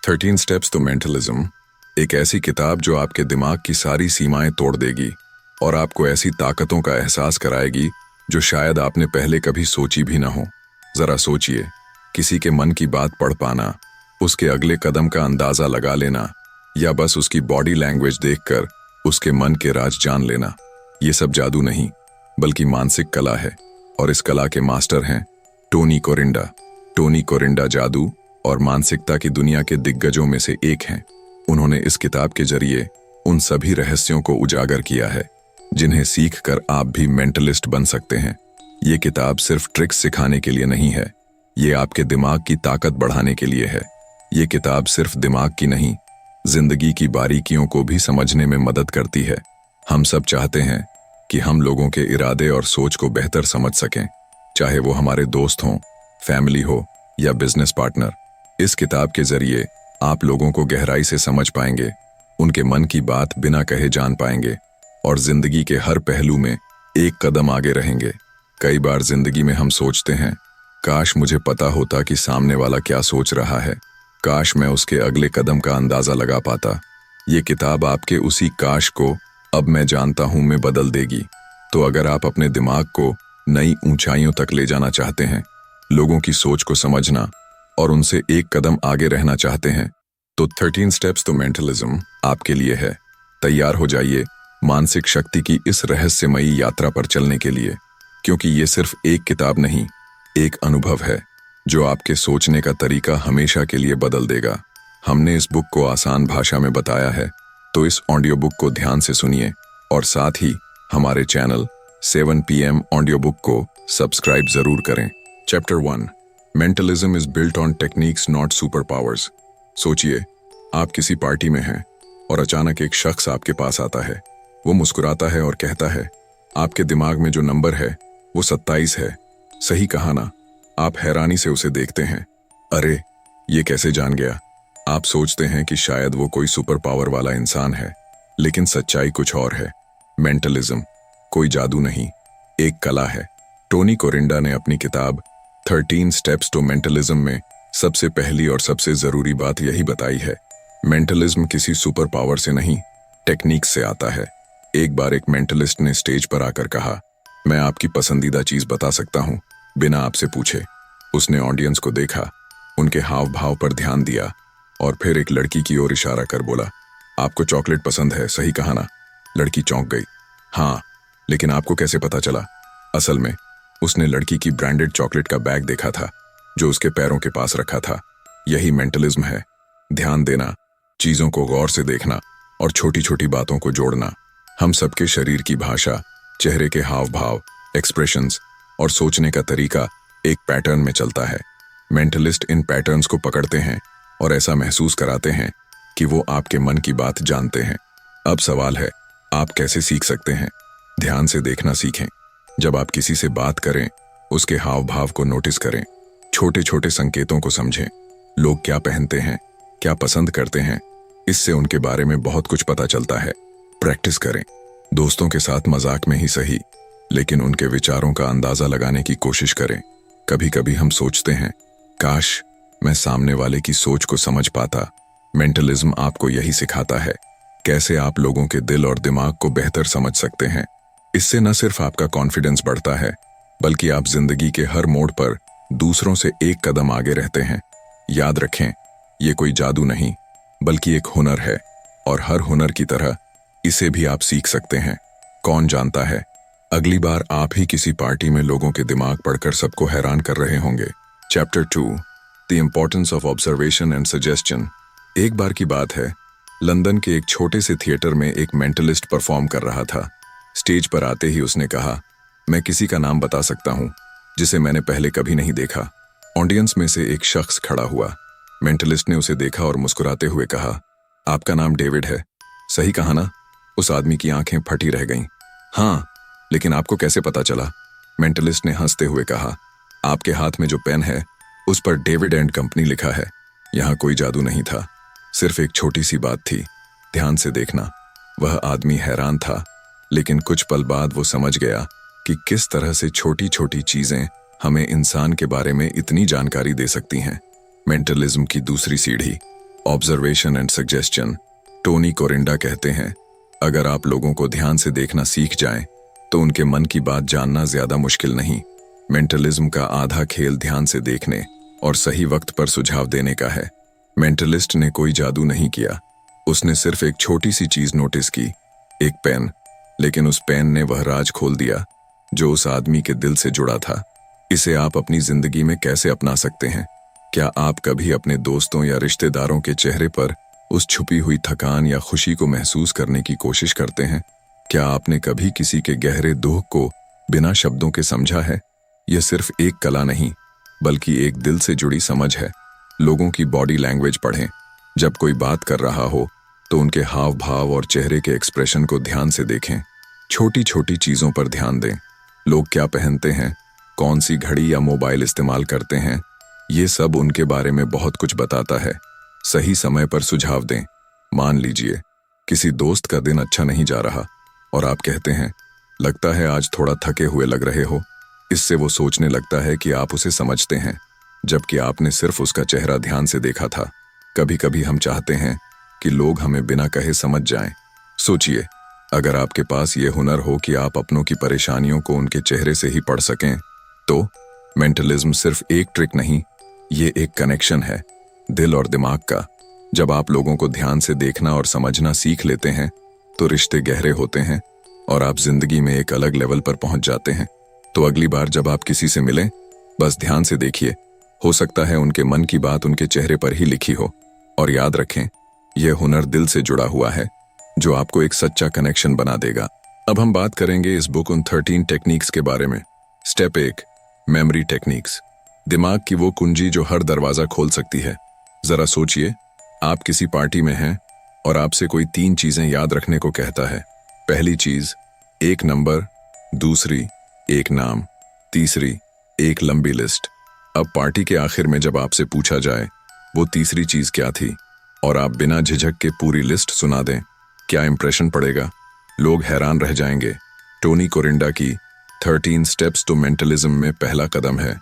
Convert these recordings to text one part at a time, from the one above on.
13 steps to mentalism एक ऐसी किताब जो आपके दिमाग की सारी सीमाएं तोड़ देगी और आपको ऐसी ताकतों का एहसास कराएगी जो शायद आपने पहले कभी सोची भी ना हो। जरा सोचिए, किसी के मन की बात पढ़ पाना, उसके अगले कदम का अंदाजा लगा लेना या बस उसकी बॉडी लैंग्वेज देखकर उसके मन के राज जान लेना। ये सब जादू नहीं बल्कि मानसिक कला है और इस कला के मास्टर हैं टोनी कोरिंडा। टोनी कोरिंडा जादू और मानसिकता की दुनिया के दिग्गजों में से एक हैं। उन्होंने इस किताब के जरिए उन सभी रहस्यों को उजागर किया है जिन्हें सीखकर आप भी मेंटलिस्ट बन सकते हैं। ये किताब सिर्फ ट्रिक्स सिखाने के लिए नहीं है, ये आपके दिमाग की ताकत बढ़ाने के लिए है। ये किताब सिर्फ दिमाग की नहीं, जिंदगी की बारीकियों को भी समझने में मदद करती है। हम सब चाहते हैं कि हम लोगों के इरादे और सोच को बेहतर समझ सकें, चाहे वो हमारे दोस्त हों, फैमिली हो या बिजनेस पार्टनर। इस किताब के जरिए आप लोगों को गहराई से समझ पाएंगे, उनके मन की बात बिना कहे जान पाएंगे और जिंदगी के हर पहलू में एक कदम आगे रहेंगे। कई बार जिंदगी में हम सोचते हैं, काश मुझे पता होता कि सामने वाला क्या सोच रहा है, काश मैं उसके अगले कदम का अंदाजा लगा पाता। ये किताब आपके उसी काश को अब मैं जानता हूं में बदल देगी। तो अगर आप अपने दिमाग को नई ऊंचाइयों तक ले जाना चाहते हैं, लोगों की सोच को समझना और उनसे एक कदम आगे रहना चाहते हैं, तो 13 स्टेप्स टू मेंटलिज्म आपके लिए है। तैयार हो जाइए मानसिक शक्ति की इस रहस्यमयी यात्रा पर चलने के लिए, क्योंकि ये सिर्फ एक किताब नहीं, एक अनुभव है जो आपके सोचने का तरीका हमेशा के लिए बदल देगा। हमने इस बुक को आसान भाषा में बताया है, तो इस ऑडियो बुक को ध्यान से सुनिए और साथ ही हमारे चैनल 7 PM ऑडियो बुक को सब्सक्राइब जरूर करें। Chapter 1, mentalism is built on techniques not super powers. सोचिए, आप किसी पार्टी में हैं और अचानक एक शख्स आपके पास आता है। वो मुस्कुराता है और कहता है, आपके दिमाग में जो नंबर है वो 27 है। सही कहा ना? आप हैरानी से उसे देखते हैं। अरे, ये कैसे जान गया? आप सोचते हैं कि शायद वो कोई सुपर पावर वाला इंसान है, लेकिन सच्चाई कुछ और है। मेंटलिज्म कोई जादू नहीं, एक कला है। टोनी कोरिंडा ने अपनी किताब 13 स्टेप्स टू मेंटलिज्म में सबसे पहली और सबसे जरूरी बात यही बताई है। मेंटलिज्म किसी सुपर पावर से नहीं, टेक्निक से आता है। एक बार एक मेंटलिस्ट ने स्टेज पर आकर कहा, मैं आपकी पसंदीदा चीज बता सकता हूं बिना आपसे पूछे। उसने ऑडियंस को देखा, उनके हाव भाव पर ध्यान दिया और फिर एक लड़की की ओर इशारा कर बोला, आपको चॉकलेट पसंद है, सही कहा ना? लड़की चौंक गई। हाँ, लेकिन आपको कैसे पता चला? असल में उसने लड़की की ब्रांडेड चॉकलेट का बैग देखा था जो उसके पैरों के पास रखा था। यही मेंटलिज्म है, ध्यान देना, चीजों को गौर से देखना और छोटी छोटी बातों को जोड़ना। हम सबके शरीर की भाषा, चेहरे के हाव भाव, एक्सप्रेशंस और सोचने का तरीका एक पैटर्न में चलता है। मेंटलिस्ट इन पैटर्न्स को पकड़ते हैं और ऐसा महसूस कराते हैं कि वो आपके मन की बात जानते हैं। अब सवाल है, आप कैसे सीख सकते हैं? ध्यान से देखना सीखें। जब आप किसी से बात करें, उसके हाव भाव को नोटिस करें, छोटे छोटे संकेतों को समझें। लोग क्या पहनते हैं, क्या पसंद करते हैं, इससे उनके बारे में बहुत कुछ पता चलता है। प्रैक्टिस करें, दोस्तों के साथ मजाक में ही सही, लेकिन उनके विचारों का अंदाजा लगाने की कोशिश करें। कभी कभी हम सोचते हैं, काश मैं सामने वाले की सोच को समझ पाता। मेंटलिज्म आपको यही सिखाता है, कैसे आप लोगों के दिल और दिमाग को बेहतर समझ सकते हैं। इससे न सिर्फ आपका कॉन्फिडेंस बढ़ता है, बल्कि आप जिंदगी के हर मोड़ पर दूसरों से एक कदम आगे रहते हैं। याद रखें, ये कोई जादू नहीं, बल्कि एक हुनर है और हर हुनर की तरह इसे भी आप सीख सकते हैं। कौन जानता है, अगली बार आप ही किसी पार्टी में लोगों के दिमाग पढ़कर सबको हैरान कर रहे होंगे। Chapter 2, the importance of observation and suggestion. एक बार की बात है, लंदन के एक छोटे से थिएटर में एक मेंटलिस्ट परफॉर्म कर रहा था। स्टेज पर आते ही उसने कहा, मैं किसी का नाम बता सकता हूं जिसे मैंने पहले कभी नहीं देखा। ऑडियंस में से एक शख्स खड़ा हुआ। मेंटलिस्ट ने उसे देखा और मुस्कुराते हुए कहा, आपका नाम डेविड है, सही कहा ना? उस आदमी की आंखें फटी रह गईं। हाँ, लेकिन आपको कैसे पता चला? मेंटलिस्ट ने हंसते हुए कहा, आपके हाथ में जो पेन है उस पर डेविड एंड कंपनी लिखा है। यहाँ कोई जादू नहीं था, सिर्फ एक छोटी सी बात थी, ध्यान से देखना। वह आदमी हैरान था, लेकिन कुछ पल बाद वो समझ गया कि किस तरह से छोटी छोटी चीजें हमें इंसान के बारे में इतनी जानकारी दे सकती हैं। मेंटलिज्म की दूसरी सीढ़ी, ऑब्जर्वेशन एंड सजेशन। टोनी कोरिंडा कहते हैं, अगर आप लोगों को ध्यान से देखना सीख जाएं, तो उनके मन की बात जानना ज्यादा मुश्किल नहीं। मेंटलिज्म का आधा खेल ध्यान से देखने और सही वक्त पर सुझाव देने का है। मेंटलिस्ट ने कोई जादू नहीं किया, उसने सिर्फ एक छोटी सी चीज नोटिस की, एक पेन। लेकिन उस पेन ने वह राज खोल दिया जो उस आदमी के दिल से जुड़ा था। इसे आप अपनी जिंदगी में कैसे अपना सकते हैं? क्या आप कभी अपने दोस्तों या रिश्तेदारों के चेहरे पर उस छुपी हुई थकान या खुशी को महसूस करने की कोशिश करते हैं? क्या आपने कभी किसी के गहरे दुख को बिना शब्दों के समझा है? यह सिर्फ एक कला नहीं, बल्कि एक दिल से जुड़ी समझ है। लोगों की बॉडी लैंग्वेज पढ़ें। जब कोई बात कर रहा हो तो उनके हाव भाव और चेहरे के एक्सप्रेशन को ध्यान से देखें। छोटी छोटी चीजों पर ध्यान दें। लोग क्या पहनते हैं, कौन सी घड़ी या मोबाइल इस्तेमाल करते हैं, ये सब उनके बारे में बहुत कुछ बताता है। सही समय पर सुझाव दें। मान लीजिए किसी दोस्त का दिन अच्छा नहीं जा रहा और आप कहते हैं, लगता है आज थोड़ा थके हुए लग रहे हो। इससे वो सोचने लगता है कि आप उसे समझते हैं, जबकि आपने सिर्फ उसका चेहरा ध्यान से देखा था। कभी कभी हम चाहते हैं कि लोग हमें बिना कहे समझ जाएं। सोचिए, अगर आपके पास ये हुनर हो कि आप अपनों की परेशानियों को उनके चेहरे से ही पढ़ सकें, तो मेंटलिज्म सिर्फ एक ट्रिक नहीं, ये एक कनेक्शन है, दिल और दिमाग का। जब आप लोगों को ध्यान से देखना और समझना सीख लेते हैं, तो रिश्ते गहरे होते हैं और आप जिंदगी में एक अलग लेवल पर पहुंच जाते हैं। तो अगली बार जब आप किसी से मिलें, बस ध्यान से देखिए। हो सकता है उनके मन की बात उनके चेहरे पर ही लिखी हो। और याद रखें, यह हुनर दिल से जुड़ा हुआ है, जो आपको एक सच्चा कनेक्शन बना देगा। अब हम बात करेंगे इस बुक उन 13 टेक्निक्स के बारे में। Step 1, memory techniques. दिमाग की वो कुंजी जो हर दरवाजा खोल सकती है। जरा सोचिए, आप किसी पार्टी में हैं और आपसे कोई 3 चीजें याद रखने को कहता है। पहली चीज, एक नंबर। दूसरी, एक नाम। तीसरी, एक लंबी लिस्ट। अब पार्टी के आखिर में जब आपसे पूछा जाए वो तीसरी चीज क्या थी, और आप बिना झिझक के पूरी लिस्ट सुना दें, क्या इंप्रेशन पड़ेगा? लोग हैरान रह जाएंगे। टोनी कोरिंडा की 13 स्टेप्स टू मेंटलिज्म में पहला कदम है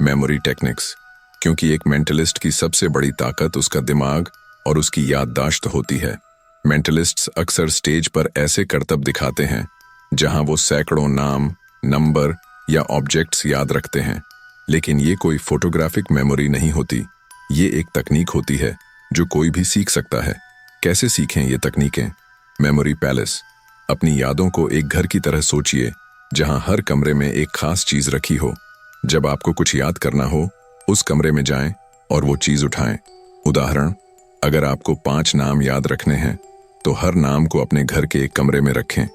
मेमोरी टेक्निक्स। क्योंकि एक मेंटलिस्ट की सबसे बड़ी ताकत उसका दिमाग और उसकी याददाश्त होती है। मेंटलिस्ट्स अक्सर स्टेज पर ऐसे करतब दिखाते हैं जहां वो सैकड़ों नाम, नंबर या ऑब्जेक्ट्स याद रखते हैं। लेकिन ये कोई फोटोग्राफिक मेमोरी नहीं होती, ये एक तकनीक होती है जो कोई भी सीख सकता है। कैसे सीखें ये तकनीकें? Memory palace. अपनी यादों को एक घर की तरह सोचिए, जहां हर कमरे में एक खास चीज रखी हो। जब आपको कुछ याद करना हो, उस कमरे में जाएं और वो चीज उठाएं। उदाहरण, अगर आपको 5 नाम याद रखने हैं, तो हर नाम को अपने घर के एक कमरे में रखें।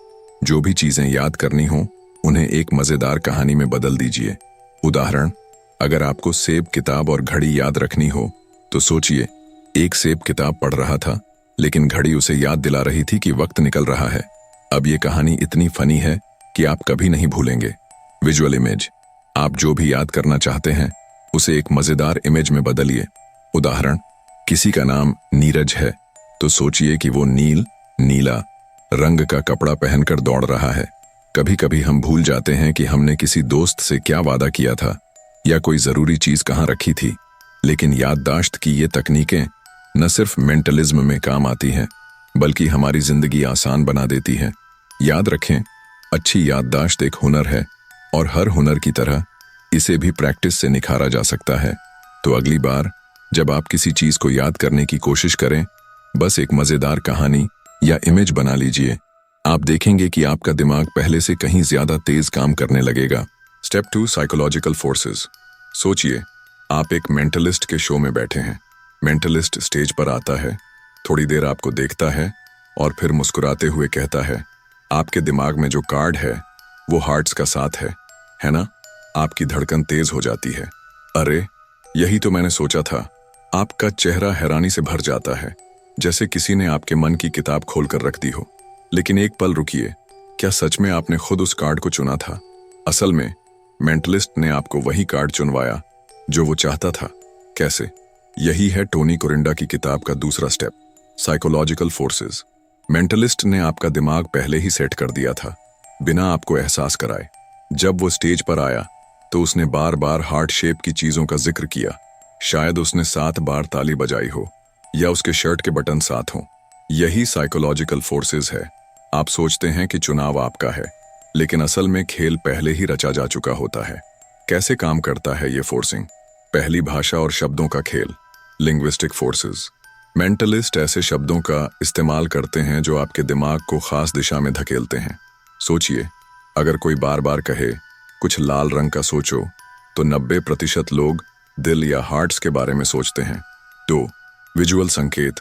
जो भी चीजें याद करनी हो, उन्हें एक मजेदार कहानी में बदल दीजिए। उदाहरण, अगर आपको सेब, किताब और घड़ी याद रखनी हो, तो सोचिए, एक सेब किताब पढ़ रहा था, लेकिन घड़ी उसे याद दिला रही थी कि वक्त निकल रहा है। अब ये कहानी इतनी फनी है कि आप कभी नहीं भूलेंगे। Visual image. आप जो भी याद करना चाहते हैं, उसे एक मजेदार इमेज में बदलिए। उदाहरण, किसी का नाम नीरज है, तो सोचिए कि वो नीला रंग का कपड़ा पहनकर दौड़ रहा है। कभी कभी हम भूल जाते हैं कि हमने किसी दोस्त से क्या वादा किया था या कोई जरूरी चीज कहाँ रखी थी। लेकिन याददाश्त की ये तकनीकें न सिर्फ मेंटलिज्म में काम आती हैं, बल्कि हमारी जिंदगी आसान बना देती हैं। याद रखें, अच्छी याददाश्त एक हुनर है और हर हुनर की तरह इसे भी प्रैक्टिस से निखारा जा सकता है। तो अगली बार जब आप किसी चीज को याद करने की कोशिश करें, बस एक मजेदार कहानी या इमेज बना लीजिए। आप देखेंगे कि आपका दिमाग पहले से कहीं ज्यादा तेज काम करने लगेगा। Step 2, psychological forces. सोचिए, आप एक मेंटलिस्ट के शो में बैठे हैं। मेंटलिस्ट स्टेज पर आता है, थोड़ी देर आपको देखता है और फिर मुस्कुराते हुए कहता है, आपके दिमाग में जो कार्ड है वो हार्ट्स का साथ है ना? आपकी धड़कन तेज हो जाती है। अरे, यही तो मैंने सोचा था। आपका चेहरा हैरानी से भर जाता है, जैसे किसी ने आपके मन की किताब खोलकर रख दी हो। लेकिन एक पल रुकिए, क्या सच में आपने खुद उस कार्ड को चुना था? असल में मेंटलिस्ट ने आपको वही कार्ड चुनवाया जो वो चाहता था। कैसे? यही है टोनी कोरिंडा की किताब का दूसरा स्टेप, साइकोलॉजिकल फोर्सेस। मेंटलिस्ट ने आपका दिमाग पहले ही सेट कर दिया था, बिना आपको एहसास कराए। जब वो स्टेज पर आया तो उसने बार बार हार्ट शेप की चीजों का जिक्र किया। शायद उसने 7 बार ताली बजाई हो, या उसके शर्ट के बटन साथ हों। यही साइकोलॉजिकल फोर्सेस है। आप सोचते हैं कि चुनाव आपका है, लेकिन असल में खेल पहले ही रचा जा चुका होता है। कैसे काम करता है ये फोर्सिंग? पहली, भाषा और शब्दों का खेल, लिंग्विस्टिक फोर्सेस। मेंटलिस्ट ऐसे शब्दों का इस्तेमाल करते हैं जो आपके दिमाग को खास दिशा में धकेलते हैं। सोचिए, अगर कोई बार बार कहे कुछ लाल रंग का सोचो, तो 90% लोग दिल या हार्ट्स के बारे में सोचते हैं। 2, विजुअल संकेत।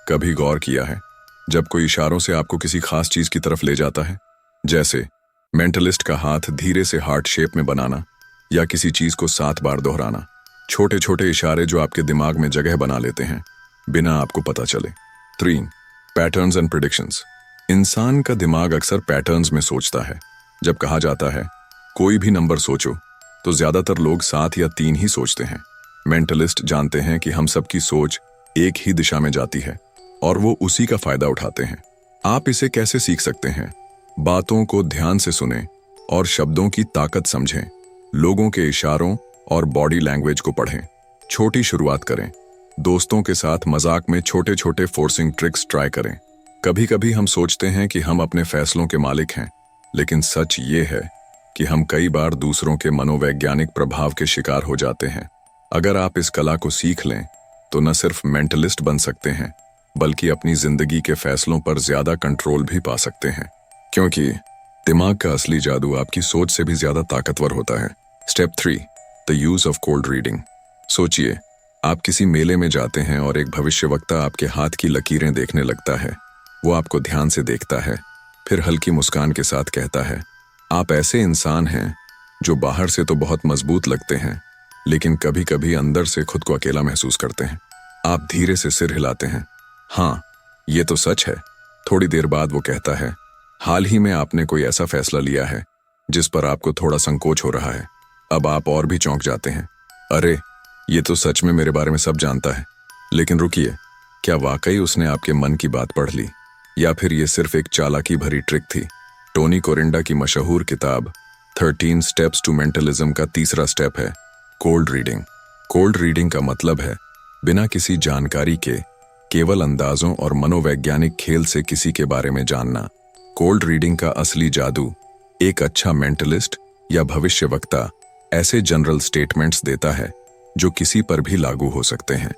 कभी गौर किया है जब कोई इशारों से आपको किसी खास चीज की तरफ ले जाता है? जैसे मेंटलिस्ट का हाथ धीरे से हार्ट शेप में बनाना या किसी चीज को 7 बार दोहराना। छोटे छोटे इशारे जो आपके दिमाग में जगह बना लेते हैं बिना आपको पता चले। 3, पैटर्न्स एंड प्रेडिक्शंस। इंसान का दिमाग अक्सर पैटर्न्स में सोचता है। जब कहा जाता है कोई भी नंबर सोचो, तो ज्यादातर लोग 7 या 3 ही सोचते हैं। मेंटलिस्ट जानते हैं कि हम सबकी सोच एक ही दिशा में जाती है और वो उसी का फायदा उठाते हैं। आप इसे कैसे सीख सकते हैं? बातों को ध्यान से सुनें और शब्दों की ताकत समझें। लोगों के इशारों और बॉडी लैंग्वेज को पढ़ें। छोटी शुरुआत करें। दोस्तों के साथ मजाक में छोटे छोटे फोर्सिंग ट्रिक्स ट्राई करें। कभी कभी हम सोचते हैं कि हम अपने फैसलों के मालिक हैं, लेकिन सच ये है कि हम कई बार दूसरों के मनोवैज्ञानिक प्रभाव के शिकार हो जाते हैं। अगर आप इस कला को सीख लें तो न सिर्फ मेंटलिस्ट बन सकते हैं, बल्कि अपनी जिंदगी के फैसलों पर ज्यादा कंट्रोल भी पा सकते हैं, क्योंकि दिमाग का असली जादू आपकी सोच से भी ज्यादा ताकतवर होता है। Step 3, the use of cold reading. सोचिए, आप किसी मेले में जाते हैं और एक भविष्यवक्ता आपके हाथ की लकीरें देखने लगता है। वो आपको ध्यान से देखता है, फिर हल्की मुस्कान के साथ कहता है, आप ऐसे इंसान हैं जो बाहर से तो बहुत मजबूत लगते हैं, लेकिन कभी कभी अंदर से खुद को अकेला महसूस करते हैं। आप धीरे से सिर हिलाते हैं। हाँ, ये तो सच है। थोड़ी देर बाद वो कहता है, हाल ही में आपने कोई ऐसा फैसला लिया है जिस पर आपको थोड़ा संकोच हो रहा है। अब आप और भी चौंक जाते हैं। अरे, ये तो सच में मेरे बारे में सब जानता है। लेकिन रुकिए, क्या वाकई उसने आपके मन की बात पढ़ ली, या फिर ये सिर्फ एक चालाकी भरी ट्रिक थी? टोनी कोरिंडा की मशहूर किताब 13 स्टेप्स टू मेंटलिज्म का तीसरा स्टेप है कोल्ड रीडिंग। कोल्ड रीडिंग का मतलब है बिना किसी जानकारी के केवल अंदाजों और मनोवैज्ञानिक खेल से किसी के बारे में जानना। कोल्ड रीडिंग का असली जादू एक अच्छा मेंटलिस्ट या भविष्यवक्ता ऐसे जनरल स्टेटमेंट्स देता है जो किसी पर भी लागू हो सकते हैं।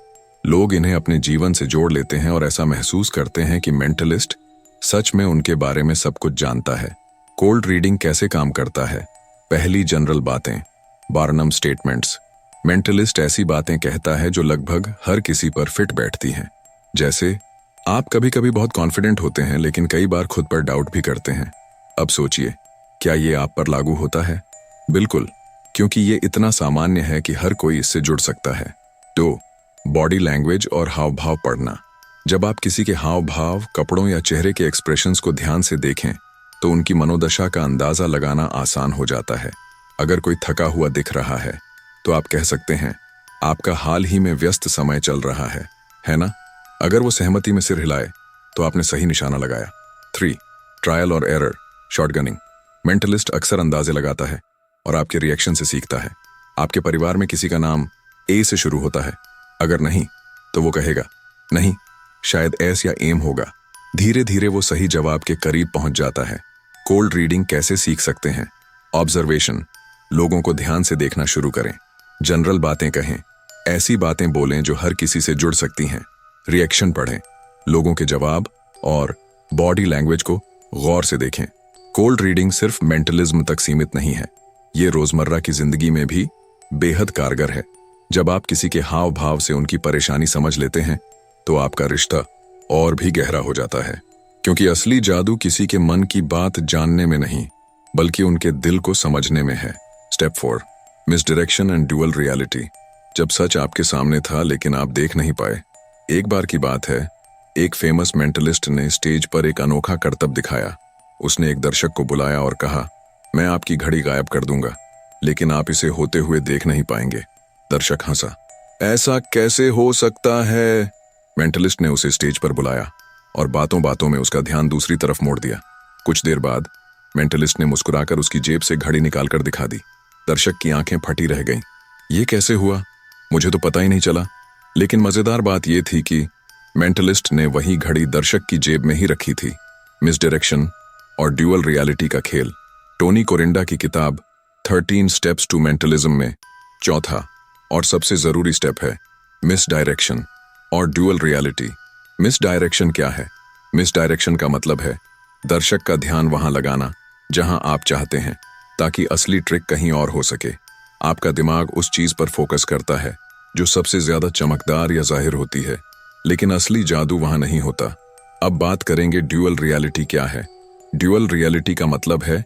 लोग इन्हें अपने जीवन से जोड़ लेते हैं और ऐसा महसूस करते हैं कि मेंटलिस्ट सच में उनके बारे में सब कुछ जानता है। कोल्ड रीडिंग कैसे काम करता है? पहली, जनरल बातें, बार्नम स्टेटमेंट्स। मेंटलिस्ट ऐसी बातें कहता है जो लगभग हर किसी पर फिट बैठती हैं। जैसे, आप कभी कभी बहुत कॉन्फिडेंट होते हैं, लेकिन कई बार खुद पर डाउट भी करते हैं। अब सोचिए, क्या ये आप पर लागू होता है? बिल्कुल, क्योंकि ये इतना सामान्य है कि हर कोई इससे जुड़ सकता है। 2, बॉडी लैंग्वेज और हाव भाव पढ़ना। जब आप किसी के हाव भाव, कपड़ों या चेहरे के एक्सप्रेशंस को ध्यान से देखें, तो उनकी मनोदशा का अंदाजा लगाना आसान हो जाता है। अगर कोई थका हुआ दिख रहा है, तो आप कह सकते हैं, आपका हाल ही में व्यस्त समय चल रहा है ना? अगर वो सहमति में सिर हिलाए, तो आपने सही निशाना लगाया। 3, ट्रायल और एरर, शॉटगनिंग। मेंटलिस्ट अक्सर अंदाजे लगाता है और आपके रिएक्शन से सीखता है। आपके परिवार में किसी का नाम ए से शुरू होता है। अगर नहीं, तो वो कहेगा, नहीं, शायद एस या एम होगा। धीरे धीरे वो सही जवाब के करीब पहुंच जाता है। कोल्ड रीडिंग कैसे सीख सकते हैं? ऑब्जर्वेशन, लोगों को ध्यान से देखना शुरू करें। जनरल बातें कहें, ऐसी बातें बोलें जो हर किसी से जुड़ सकती हैं। रिएक्शन पढ़ें, लोगों के जवाब और बॉडी लैंग्वेज को गौर से देखें। कोल्ड रीडिंग सिर्फ मेंटलिज्म तक सीमित नहीं है, ये रोजमर्रा की जिंदगी में भी बेहद कारगर है। जब आप किसी के हाव भाव से उनकी परेशानी समझ लेते हैं, तो आपका रिश्ता और भी गहरा हो जाता है, क्योंकि असली जादू किसी के मन की बात जानने में नहीं, बल्कि उनके दिल को समझने में है। Step 4, misdirection and dual reality. जब सच आपके सामने था लेकिन आप देख नहीं पाए। एक बार की बात है, एक फेमस मेंटलिस्ट ने स्टेज पर एक अनोखा करतब दिखाया। उसने एक दर्शक को बुलाया और कहा, मैं आपकी घड़ी गायब कर दूंगा, लेकिन आप इसे होते हुए देख नहीं पाएंगे। दर्शक हंसा। ऐसा कैसे हो सकता है? मेंटलिस्ट ने उसे स्टेज पर बुलाया और बातों बातों में उसका ध्यान दूसरी तरफ मोड़ दिया। कुछ देर बाद मेंटलिस्ट ने मुस्कुराकर उसकी जेब से घड़ी निकालकर दिखा दी। दर्शक की आंखें फटी रह गईं। ये कैसे हुआ? मुझे तो पता ही नहीं चला। लेकिन मजेदार बात यह थी कि मेंटलिस्ट ने वही घड़ी दर्शक की जेब में ही रखी थी। मिसडायरेक्शन और ड्यूअल रियलिटी का खेल। टोनी कोरिंडा की किताब 13 स्टेप्स टू मेंटलिज्म में चौथा और सबसे जरूरी स्टेप है मिसडायरेक्शन और ड्यूअल रियलिटी। मिसडायरेक्शन क्या है? मिसडायरेक्शन का मतलब है दर्शक का ध्यान वहां लगाना जहां आप चाहते हैं, ताकि असली ट्रिक कहीं और हो सके। आपका दिमाग उस चीज पर फोकस करता है जो सबसे ज्यादा चमकदार या जाहिर होती है, लेकिन असली जादू वहां नहीं होता। अब बात करेंगे ड्यूअल रियलिटी क्या है। ड्यूअल रियलिटी का मतलब है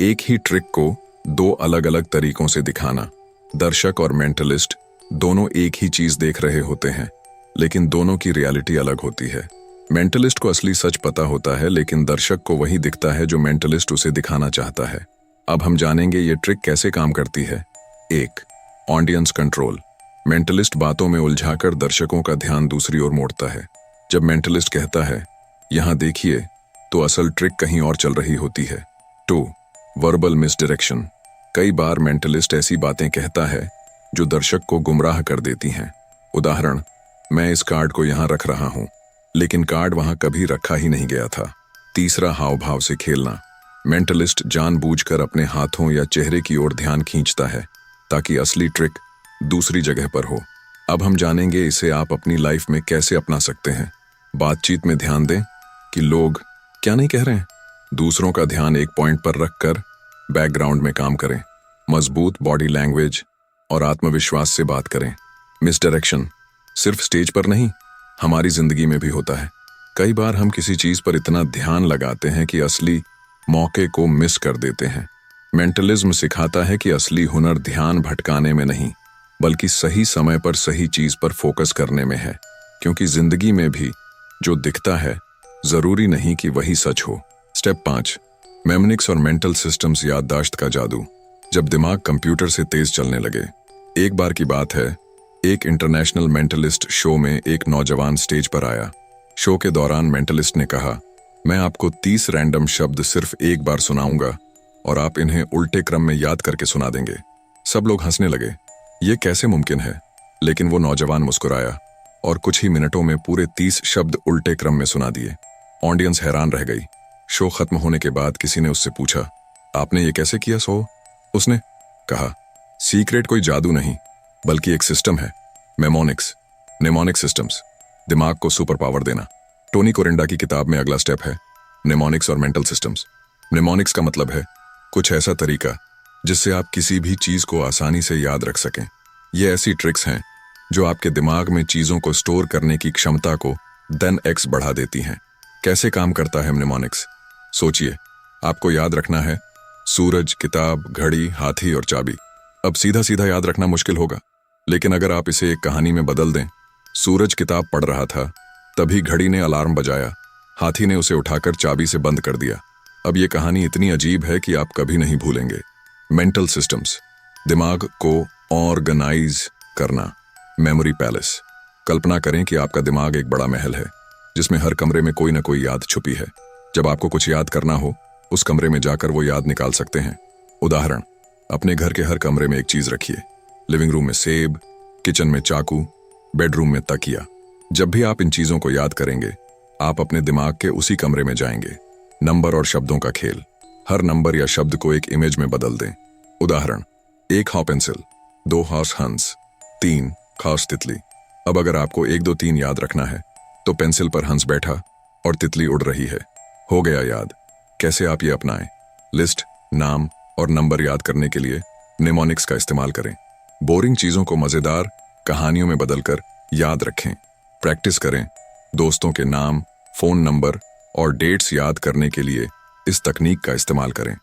एक ही ट्रिक को दो अलग अलग तरीकों से दिखाना। दर्शक और मेंटलिस्ट दोनों एक ही चीज देख रहे होते हैं, लेकिन दोनों की रियलिटी अलग होती है। मेंटलिस्ट को असली सच पता होता है, लेकिन दर्शक को वही दिखता है जो मेंटलिस्ट उसे दिखाना चाहता है। अब हम जानेंगे ये ट्रिक कैसे काम करती है। 1. Audience control. मेंटलिस्ट बातों में उलझाकर दर्शकों का ध्यान दूसरी ओर मोड़ता है। जब मेंटलिस्ट कहता है यहां देखिए, तो असल ट्रिक कहीं और चल रही होती है। 2. वर्बल मिसडायरेक्शन। कई बार मेंटलिस्ट ऐसी बातें कहता है जो दर्शक को गुमराह कर देती हैं। उदाहरण, मैं इस कार्ड को यहां रख रहा हूं, लेकिन कार्ड वहां कभी रखा ही नहीं गया था। 3. हाव भाव से खेलना। मेंटलिस्ट जानबूझकर अपने हाथों या चेहरे की ओर ध्यान खींचता है ताकि असली ट्रिक दूसरी जगह पर हो। अब हम जानेंगे इसे आप अपनी लाइफ में कैसे अपना सकते हैं। बातचीत में ध्यान दें कि लोग क्या नहीं कह रहे हैं। दूसरों का ध्यान एक पॉइंट पर रखकर बैकग्राउंड में काम करें। मजबूत बॉडी लैंग्वेज और आत्मविश्वास से बात करें। मिसडायरेक्शन सिर्फ स्टेज पर नहीं, हमारी जिंदगी में भी होता है। कई बार हम किसी चीज पर इतना ध्यान लगाते हैं कि असली मौके को मिस कर देते हैं। मेंटलिज्म सिखाता है कि असली हुनर ध्यान भटकाने में नहीं, बल्कि सही समय पर सही चीज पर फोकस करने में है। क्योंकि जिंदगी में भी जो दिखता है जरूरी नहीं कि वही सच हो। स्टेप 5. मेमोनिक्स और मेंटल सिस्टम्स। याददाश्त का जादू। जब दिमाग कंप्यूटर से तेज चलने लगे। एक बार की बात है, एक इंटरनेशनल मेंटलिस्ट शो में एक नौजवान स्टेज पर आया। शो के दौरान मेंटलिस्ट ने कहा, मैं आपको 30 रैंडम शब्द सिर्फ एक बार सुनाऊंगा और आप इन्हें उल्टे क्रम में याद करके सुना देंगे। सब लोग हंसने लगे, ये कैसे मुमकिन है? लेकिन वो नौजवान मुस्कुराया और कुछ ही मिनटों में पूरे 30 शब्द उल्टे क्रम में सुना दिए। ऑडियंस हैरान रह गई। शो खत्म होने के बाद किसी ने उससे पूछा, आपने ये कैसे किया सो? उसने कहा, सीक्रेट कोई जादू नहीं, बल्कि एक सिस्टम है, मेमोनिक्स। निमोनिक सिस्टम्स, दिमाग को सुपर पावर देना। टोनी कोरिंडा की किताब में अगला स्टेप है निमोनिक्स और मेंटल सिस्टम्स। निमोनिक्स का मतलब है कुछ ऐसा तरीका जिससे आप किसी भी चीज को आसानी से याद रख सकें। ये ऐसी ट्रिक्स हैं जो आपके दिमाग में चीजों को स्टोर करने की क्षमता को 10x बढ़ा देती हैं। कैसे काम करता है निमोनिक्स? सोचिए, आपको याद रखना है सूरज, किताब, घड़ी, हाथी और चाबी। अब सीधा सीधा याद रखना मुश्किल होगा, लेकिन अगर आप इसे एक कहानी में बदल दें। सूरज किताब पढ़ रहा था, तभी घड़ी ने अलार्म बजाया, हाथी ने उसे उठाकर चाबी से बंद कर दिया। अब ये कहानी इतनी अजीब है कि आप कभी नहीं भूलेंगे। मेंटल सिस्टम्स, दिमाग को ऑर्गेनाइज करना। Memory palace. कल्पना करें कि आपका दिमाग एक बड़ा महल है जिसमें हर कमरे में कोई ना कोई याद छुपी है। जब आपको कुछ याद करना हो, उस कमरे में जाकर वो याद निकाल सकते हैं। उदाहरण, अपने घर के हर कमरे में एक चीज रखिए। लिविंग रूम में सेब, किचन में चाकू, बेडरूम में तकिया। जब भी आप इन चीजों को याद करेंगे, आप अपने दिमाग के उसी कमरे में जाएंगे। नंबर और शब्दों का खेल। हर नंबर या शब्द को एक इमेज में बदल दें। उदाहरण, 1 हाव पेंसिल, 2 हाउस हंस, 3 खास तितली। अब अगर आपको 1 2 3 याद रखना है, तो पेंसिल पर हंस बैठा और तितली उड़ रही है। हो गया याद। कैसे आप ये अपनाएं? लिस्ट, नाम और नंबर याद करने के लिए निमोनिक्स का इस्तेमाल करें। बोरिंग चीजों को मजेदार कहानियों में बदलकर याद रखें। प्रैक्टिस करें। दोस्तों के नाम, फोन नंबर और डेट्स याद करने के लिए इस तकनीक का इस्तेमाल करें।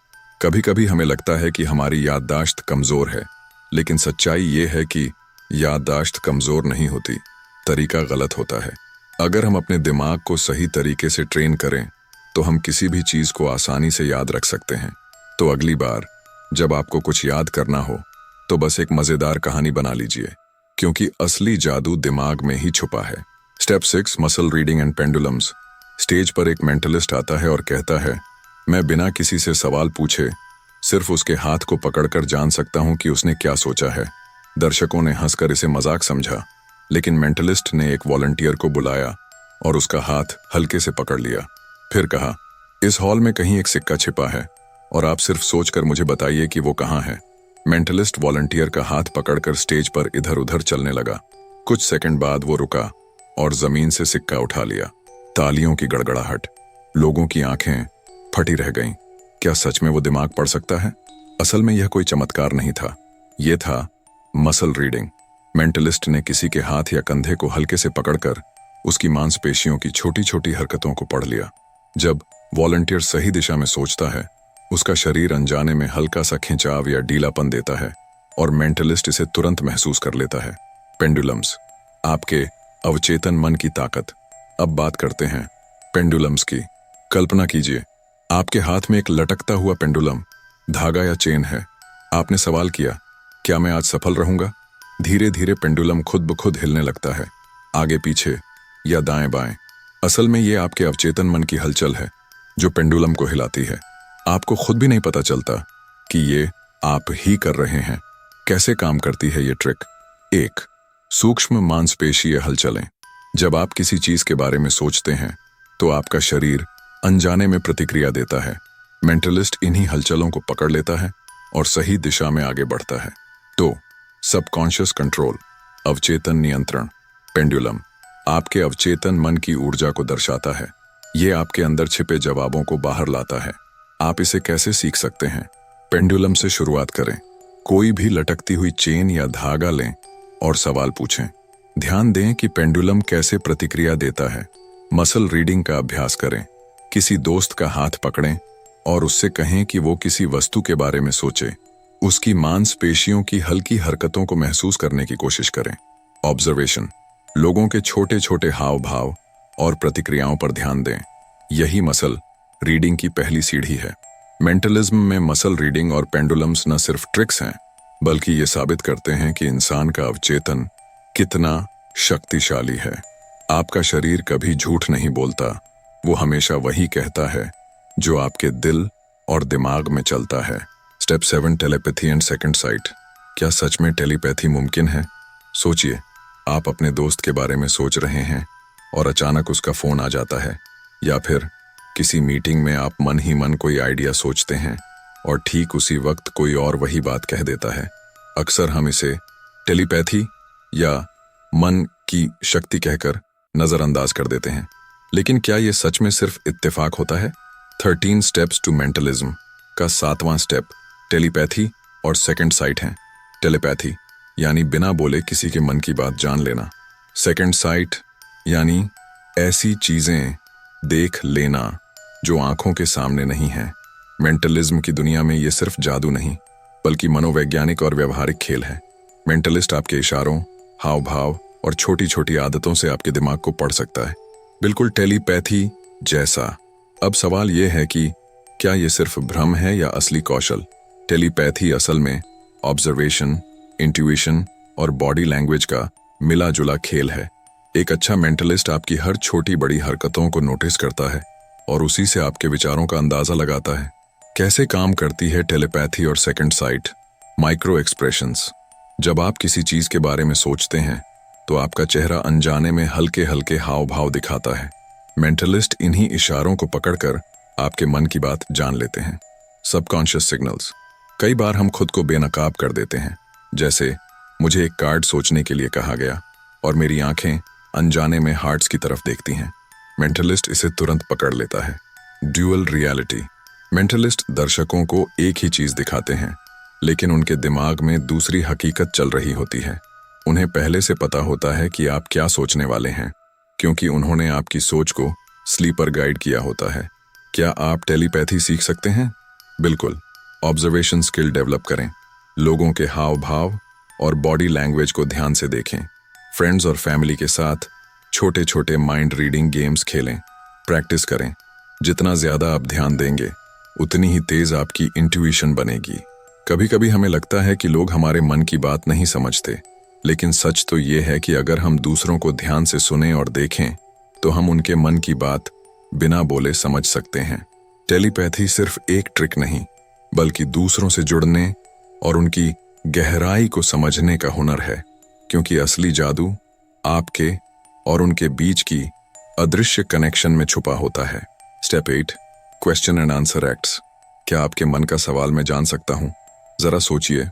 कभी कभी हमें लगता है कि हमारी याददाश्त कमजोर है, लेकिन सच्चाई ये है कि याददाश्त कमजोर नहीं होती, तरीका गलत होता है। अगर हम अपने दिमाग को सही तरीके से ट्रेन करें, तो हम किसी भी चीज को आसानी से याद रख सकते हैं। तो अगली बार जब आपको कुछ याद करना हो, तो बस एक मजेदार कहानी बना लीजिए, क्योंकि असली जादू दिमाग में ही छुपा है। Step 6, muscle reading and pendulums. Stage पर एक मेंटलिस्ट आता है और कहता है, मैं बिना किसी से सवाल पूछे सिर्फ उसके हाथ को पकड़कर जान सकता हूं कि उसने क्या सोचा है। दर्शकों ने हंसकर इसे मजाक समझा, लेकिन मेंटलिस्ट ने एक वॉलंटियर को बुलाया और उसका हाथ हल्के से पकड़ लिया। फिर कहा, इस हॉल में कहीं एक सिक्का छिपा है और आप सिर्फ सोचकर मुझे बताइए कि वो कहाँ है। मेंटलिस्ट वॉलंटियर का हाथ पकड़कर स्टेज पर इधर उधर चलने लगा। कुछ सेकंड बाद वो रुका और जमीन से सिक्का उठा लिया। तालियों की गड़गड़ाहट, लोगों की आंखें फटी रह गईं। क्या सच में वो दिमाग पढ़ सकता है? असल में यह कोई चमत्कार नहीं था, ये था मसल रीडिंग। मेंटलिस्ट ने किसी के हाथ या कंधे को हल्के से पकड़कर उसकी मांसपेशियों की छोटी छोटी हरकतों को पढ़ लिया। जब वॉलंटियर सही दिशा में सोचता है, उसका शरीर अनजाने में हल्का सा खिंचाव या ढीलापन देता है और मेंटलिस्ट इसे तुरंत महसूस कर लेता है। पेंडुलम्स, आपके अवचेतन मन की ताकत। अब बात करते हैं पेंडुलम्स की। कल्पना कीजिए, आपके हाथ में एक लटकता हुआ पेंडुलम, धागा या चेन है। आपने सवाल किया, क्या मैं आज सफल रहूंगा? धीरे धीरे पेंडुलम खुद ब खुद हिलने लगता है, आगे पीछे या दाएं बाएं। असल में ये आपके अवचेतन मन की हलचल है जो पेंडुलम को हिलाती है। आपको खुद भी नहीं पता चलता कि ये आप ही कर रहे हैं। कैसे काम करती है ये ट्रिक? 1. सूक्ष्म मांसपेशीय हलचलें। जब आप किसी चीज के बारे में सोचते हैं तो आपका शरीर अनजाने में प्रतिक्रिया देता है। मेंटलिस्ट इन्हीं हलचलों को पकड़ लेता है और सही दिशा में आगे बढ़ता है। 2. सबकॉन्शियस कंट्रोल, अवचेतन नियंत्रण। पेंडुलम आपके अवचेतन मन की ऊर्जा को दर्शाता है। ये आपके अंदर छिपे जवाबों को बाहर लाता है। आप इसे कैसे सीख सकते हैं? पेंडुलम से शुरुआत करें। कोई भी लटकती हुई चेन या धागा लें और सवाल पूछें। ध्यान दें कि पेंडुलम कैसे प्रतिक्रिया देता है। मसल रीडिंग का अभ्यास करें। किसी दोस्त का हाथ पकड़ें और उससे कहें कि वो किसी वस्तु के बारे में सोचे। उसकी मांसपेशियों की हल्की हरकतों को महसूस करने की कोशिश करें। ऑब्जर्वेशन, लोगों के छोटे छोटे हाव भाव और प्रतिक्रियाओं पर ध्यान दें। यही मसल रीडिंग की पहली सीढ़ी है। मेंटलिज्म में मसल रीडिंग और पेंडुलम्स न सिर्फ ट्रिक्स हैं, बल्कि ये साबित करते हैं कि इंसान का अवचेतन कितना शक्तिशाली है। आपका शरीर कभी झूठ नहीं बोलता, वो हमेशा वही कहता है जो आपके दिल और दिमाग में चलता है। Step 7, telepathy and second site. क्या सच में टेलीपैथी मुमकिन है? सोचिए, आप अपने दोस्त के बारे में सोच रहे हैं और अचानक उसका फोन आ जाता है, या फिर किसी मीटिंग में आप मन ही मन कोई आइडिया सोचते हैं और ठीक उसी वक्त कोई और वही बात कह देता है। अक्सर हम इसे टेलीपैथी या मन की शक्ति कहकर नजरअंदाज कर देते हैं, लेकिन क्या यह सच में सिर्फ इत्तेफाक होता है? 13 स्टेप्स टू मेंटलिज्म का 7वां स्टेप टेलीपैथी और सेकंड साइट है। टेलीपैथी यानी बिना बोले किसी के मन की बात जान लेना। सेकंड साइट यानी ऐसी चीजें देख लेना जो आंखों के सामने नहीं है। मेंटलिज्म की दुनिया में ये सिर्फ जादू नहीं, बल्कि मनोवैज्ञानिक और व्यवहारिक खेल है। मेंटलिस्ट आपके इशारों, हाव भाव और छोटी छोटी आदतों से आपके दिमाग को पढ़ सकता है, बिल्कुल टेलीपैथी जैसा। अब सवाल यह है कि क्या यह सिर्फ भ्रम है या असली कौशल? टेलीपैथी असल में ऑब्जर्वेशन, इंट्यूशन और बॉडी लैंग्वेज का मिला जुला खेल है। एक अच्छा मेंटलिस्ट आपकी हर छोटी बड़ी हरकतों को नोटिस करता है और उसी से आपके विचारों का अंदाजा लगाता है। कैसे काम करती है टेलीपैथी और सेकंड साइट? Micro expressions. जब आप किसी चीज के बारे में सोचते हैं तो आपका चेहरा अनजाने में हल्के हल्के हाव भाव दिखाता है। मेंटलिस्ट इन्हीं इशारों को पकड़कर आपके मन की बात जान लेते हैं। Subconscious signals. कई बार हम खुद को बेनकाब कर देते हैं, जैसे मुझे एक कार्ड सोचने के लिए कहा गया और मेरी आंखें अनजाने में हार्ट्स की तरफ देखती हैं। मेंटलिस्ट इसे तुरंत पकड़ लेता है। Dual reality. मेंटलिस्ट दर्शकों को एक ही चीज दिखाते हैं, लेकिन उनके दिमाग में दूसरी हकीकत चल रही होती है। उन्हें पहले से पता होता है कि आप क्या सोचने वाले हैं, क्योंकि उन्होंने आपकी सोच को स्लीपर गाइड किया होता है। क्या आप टेलीपैथी सीख सकते हैं? बिल्कुल। ऑब्जर्वेशन स्किल डेवलप करें। लोगों के हाव भाव और बॉडी लैंग्वेज को ध्यान से देखें। फ्रेंड्स और फैमिली के साथ छोटे छोटे माइंड रीडिंग गेम्स खेलें। प्रैक्टिस करें। जितना ज्यादा आप ध्यान देंगे, उतनी ही तेज आपकी इंट्यूशन बनेगी। कभी कभी हमें लगता है कि लोग हमारे मन की बात नहीं समझते, लेकिन सच तो ये है कि अगर हम दूसरों को ध्यान से सुने और देखें तो हम उनके मन की बात बिना बोले समझ सकते हैं। टेलीपैथी सिर्फ एक ट्रिक नहीं, बल्कि दूसरों से जुड़ने और उनकी गहराई को समझने का हुनर है, क्योंकि असली जादू आपके और उनके बीच की अदृश्य कनेक्शन में छुपा होता है। Step 8, question and answer acts. क्या आपके मन का सवाल मैं जान सकता हूँ? जरा सोचिए,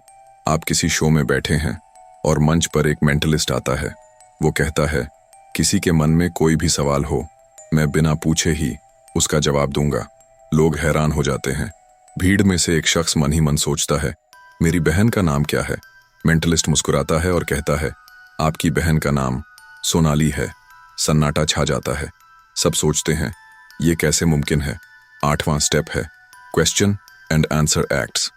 आप किसी शो में बैठे हैं और मंच पर एक मेंटलिस्ट आता है। वो कहता है, किसी के मन में कोई भी सवाल हो, मैं बिना पूछे ही उसका जवाब दूंगा। लोग हैरान हो जाते हैं। भीड़ में से एक शख्स मन ही मन सोचता है, मेरी बहन का नाम क्या है? मेंटलिस्ट मुस्कुराता है और कहता है, आपकी बहन का नाम सोनाली है। सन्नाटा छा जाता है। सब सोचते हैं, ये कैसे मुमकिन है? 8वां स्टेप है क्वेश्चन एंड आंसर एक्ट्स।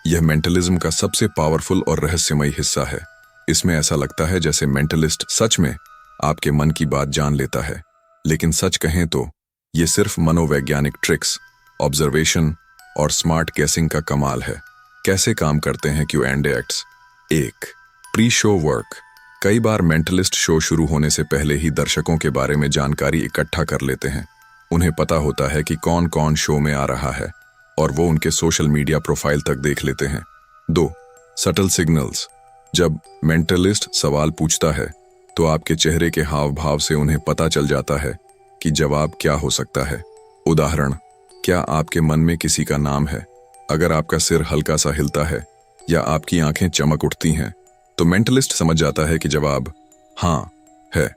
यह मेंटलिज्म का सबसे पावरफुल और रहस्यमयी हिस्सा है। इसमें ऐसा लगता है जैसे मेंटलिस्ट सच में आपके मन की बात जान लेता है, लेकिन सच कहें तो ये सिर्फ मनोवैज्ञानिक ट्रिक्स, ऑब्जर्वेशन और स्मार्ट गेसिंग का कमाल है। कैसे काम करते हैं Q and acts? 1, pre show work. कई बार मेंटलिस्ट शो शुरू होने से पहले ही दर्शकों के बारे में जानकारी इकट्ठा कर लेते हैं। उन्हें पता होता है कि कौन कौन शो में आ रहा है और वो उनके सोशल मीडिया प्रोफाइल तक देख लेते हैं। 2, सटल सिग्नल्स। जब मेंटलिस्ट सवाल पूछता है तो आपके चेहरे के हाव भाव से उन्हें पता चल जाता है कि जवाब क्या हो सकता है। उदाहरण, क्या आपके मन में किसी का नाम है? अगर आपका सिर हल्का सा हिलता है या आपकी आंखें चमक उठती हैं तो मेंटलिस्ट समझ जाता है कि जवाब हाँ है।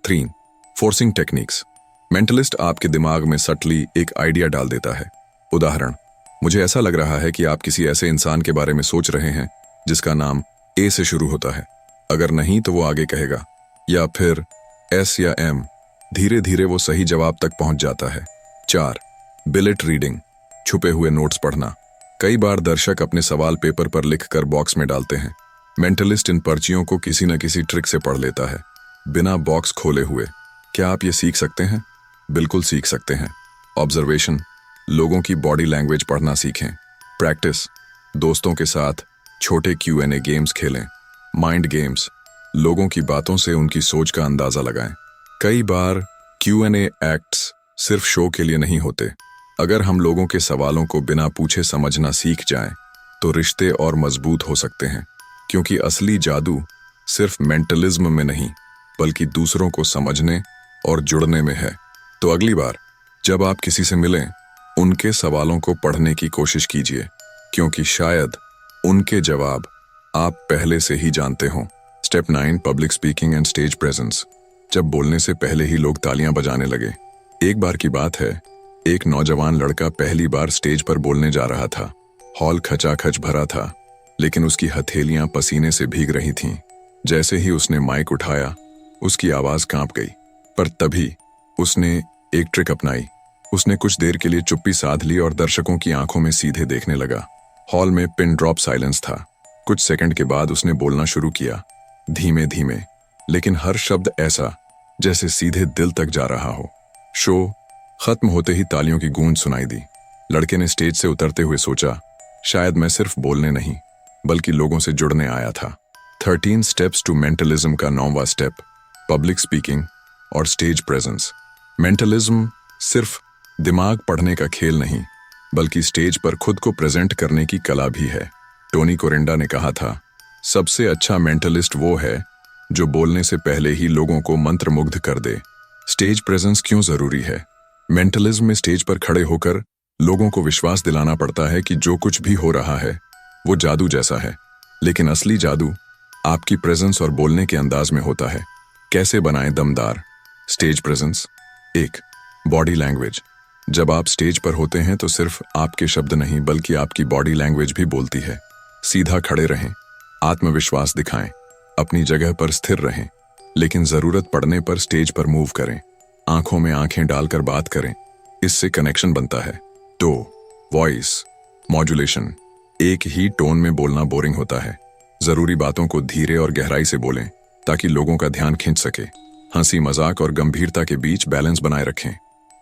3, फोर्सिंग टेक्निक्स। मेंटलिस्ट आपके दिमाग में सटली एक आइडिया डाल देता है। उदाहरण, मुझे ऐसा लग रहा है कि आप किसी ऐसे इंसान के बारे में सोच रहे हैं जिसका नाम ए से शुरू होता है। अगर नहीं तो वो आगे कहेगा, या फिर एस या एम। धीरे धीरे वो सही जवाब तक पहुंच जाता है। 4, बुलेट रीडिंग, छुपे हुए नोट्स पढ़ना। कई बार दर्शक अपने सवाल पेपर पर लिखकर बॉक्स में डालते हैं। मेंटलिस्ट इन पर्चियों को किसी न किसी ट्रिक से पढ़ लेता है, बिना बॉक्स खोले हुए। क्या आप ये सीख सकते हैं? बिल्कुल सीख सकते हैं। ऑब्जर्वेशन, लोगों की बॉडी लैंग्वेज पढ़ना सीखें। प्रैक्टिस, दोस्तों के साथ छोटे Q&A गेम्स खेलें। माइंड गेम्स, लोगों की बातों से उनकी सोच का अंदाजा लगाएं। कई बार Q&A एक्ट्स सिर्फ शो के लिए नहीं होते। अगर हम लोगों के सवालों को बिना पूछे समझना सीख जाएं, तो रिश्ते और मजबूत हो सकते हैं। क्योंकि असली जादू सिर्फ मेंटलिज्म में नहीं, बल्कि दूसरों को समझने और जुड़ने में है। तो अगली बार जब आप किसी से मिलें, उनके सवालों को पढ़ने की कोशिश कीजिए, क्योंकि शायद उनके जवाब आप पहले से ही जानते हों। Step 9, public speaking and stage presence. जब बोलने से पहले ही लोग तालियां बजाने लगे। एक बार की बात है, एक नौजवान लड़का पहली बार स्टेज पर बोलने जा रहा था। हॉल खचाखच भरा था, लेकिन उसकी हथेलियां पसीने से भीग रही थीं। जैसे ही उसने माइक उठाया, उसकी आवाज कांप गई। पर तभी उसने एक ट्रिक अपनाई। उसने कुछ देर के लिए चुप्पी साध ली और दर्शकों की आंखों में सीधे देखने लगा। हॉल में पिन ड्रॉप साइलेंस था। कुछ सेकंड के बाद उसने बोलना शुरू किया, धीमे धीमे, लेकिन हर शब्द ऐसा जैसे सीधे दिल तक जा रहा हो। शो खत्म होते ही तालियों की गूंज सुनाई दी। लड़के ने स्टेज से उतरते हुए सोचा, शायद मैं सिर्फ बोलने नहीं, बल्कि लोगों से जुड़ने आया था। 13 स्टेप्स टू मेंटलिज्म का 9वां स्टेप, पब्लिक स्पीकिंग और स्टेज प्रेजेंस। मेंटलिज्म सिर्फ दिमाग पढ़ने का खेल नहीं, बल्कि स्टेज पर खुद को प्रेजेंट करने की कला भी है। टोनी कोरेंडा ने कहा था, सबसे अच्छा मेंटलिस्ट वो है जो बोलने से पहले ही लोगों को मंत्रमुग्ध कर दे। स्टेज प्रेजेंस क्यों जरूरी है? मेंटलिज्म में स्टेज पर खड़े होकर लोगों को विश्वास दिलाना पड़ता है कि जो कुछ भी हो रहा है वो जादू जैसा है। लेकिन असली जादू आपकी प्रेजेंस और बोलने के अंदाज में होता है। कैसे बनाएं दमदार स्टेज प्रेजेंस? 1, body language. जब आप स्टेज पर होते हैं तो सिर्फ आपके शब्द नहीं, बल्कि आपकी बॉडी लैंग्वेज भी बोलती है। सीधा खड़े रहें, आत्मविश्वास दिखाएं, अपनी जगह पर स्थिर रहें, लेकिन जरूरत पड़ने पर स्टेज पर मूव करें। आंखों में आंखें डालकर बात करें, इससे कनेक्शन बनता है। 2, वॉइस मॉड्यूलेशन। एक ही टोन में बोलना बोरिंग होता है। जरूरी बातों को धीरे और गहराई से बोलें ताकि लोगों का ध्यान खींच सके। हंसी मजाक और गंभीरता के बीच बैलेंस बनाए रखें।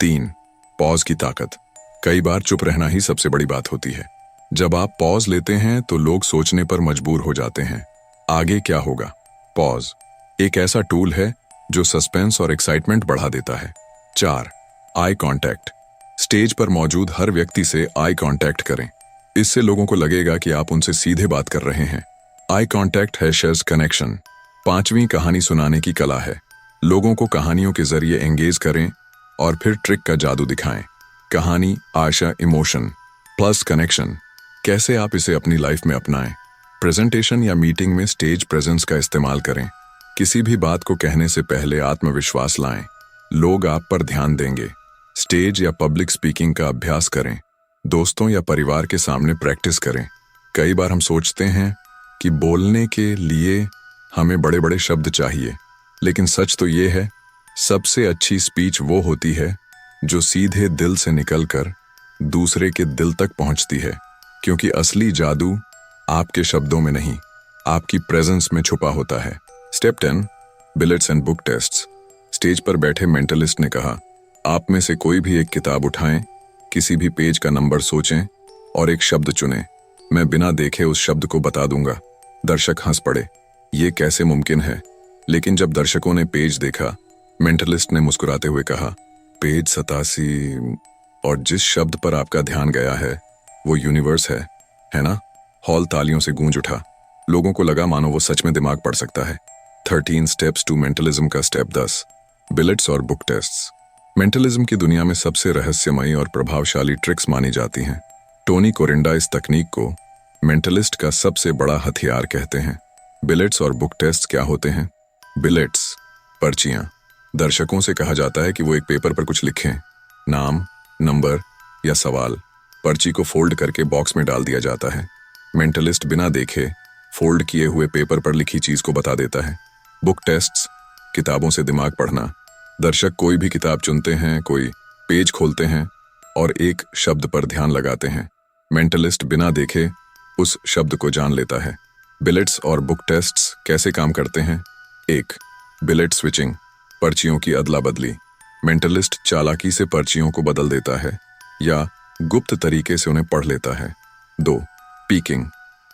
3, पॉज की ताकत। कई बार चुप रहना ही सबसे बड़ी बात होती है। जब आप पॉज लेते हैं तो लोग सोचने पर मजबूर हो जाते हैं, आगे क्या होगा। पॉज एक ऐसा टूल है जो सस्पेंस और एक्साइटमेंट बढ़ा देता है। 4, आई कांटेक्ट। स्टेज पर मौजूद हर व्यक्ति से आई कांटेक्ट करें। इससे लोगों को लगेगा कि आप उनसे सीधे बात कर रहे हैं। आई कांटेक्ट है शेयर्स कनेक्शन। 5वीं कहानी सुनाने की कला है। लोगों को कहानियों के जरिए एंगेज करें और फिर ट्रिक का जादू दिखाएं। कहानी, आशा, इमोशन प्लस कनेक्शन। कैसे आप इसे अपनी लाइफ में अपनाएं। प्रेजेंटेशन या मीटिंग में स्टेज प्रेजेंस का इस्तेमाल करें। किसी भी बात को कहने से पहले आत्मविश्वास लाएं। लोग आप पर ध्यान देंगे। स्टेज या पब्लिक स्पीकिंग का अभ्यास करें। दोस्तों या परिवार के सामने प्रैक्टिस करें। कई बार हम सोचते हैं कि बोलने के लिए हमें बड़े बड़े शब्द चाहिए, लेकिन सच तो ये है, सबसे अच्छी स्पीच वो होती है जो सीधे दिल से निकलकर दूसरे के दिल तक पहुंचती है, क्योंकि असली जादू आपके शब्दों में नहीं, आपकी प्रेजेंस में छुपा होता है। Step 10, billets and book tests. Stage पर बैठे मेंटलिस्ट ने कहा, आप में से कोई भी एक किताब उठाएं, किसी भी पेज का नंबर सोचें और एक शब्द चुनें। मैं बिना देखे उस शब्द को बता दूंगा। दर्शक हंस पड़े, ये कैसे मुमकिन है? लेकिन जब दर्शकों ने पेज देखा, मेंटलिस्ट ने मुस्कुराते हुए कहा, पेज 87, और जिस शब्द पर आपका ध्यान गया है वो यूनिवर्स है ना? हॉल तालियों से गूंज उठा। लोगों को लगा मानो वो सच में दिमाग पढ़ सकता है। 13 स्टेप्स टू मेंटलिज्म का स्टेप 10, बिलेट्स और बुक टेस्ट्स। मेंटलिज्म की दुनिया में सबसे रहस्यमयी और प्रभावशाली ट्रिक्स मानी जाती हैं। टोनी कोरिंडा इस तकनीक को मेंटलिस्ट का सबसे बड़ा हथियार कहते हैं। बिलेट्स और बुक टेस्ट क्या होते हैं? बिलेट्स, पर्चियां। दर्शकों से कहा जाता है कि वो एक पेपर पर कुछ लिखें, नाम, नंबर या सवाल। पर्ची को फोल्ड करके बॉक्स में डाल दिया जाता है। मेंटलिस्ट बिना देखे फोल्ड किए हुए पेपर पर लिखी चीज को बता देता है। बुक टेस्ट्स, किताबों से दिमाग पढ़ना। दर्शक कोई भी किताब चुनते हैं, कोई पेज खोलते हैं और एक शब्द पर ध्यान लगाते हैं। मेंटलिस्ट बिना देखे उस शब्द को जान लेता है। बिलेट्स और बुक टेस्ट्स कैसे काम करते हैं? 1, बिलेट स्विचिंग, पर्चियों की अदला बदली। मेंटलिस्ट चालाकी से पर्चियों को बदल देता है या गुप्त तरीके से उन्हें पढ़ लेता है। 2, पीकिंग,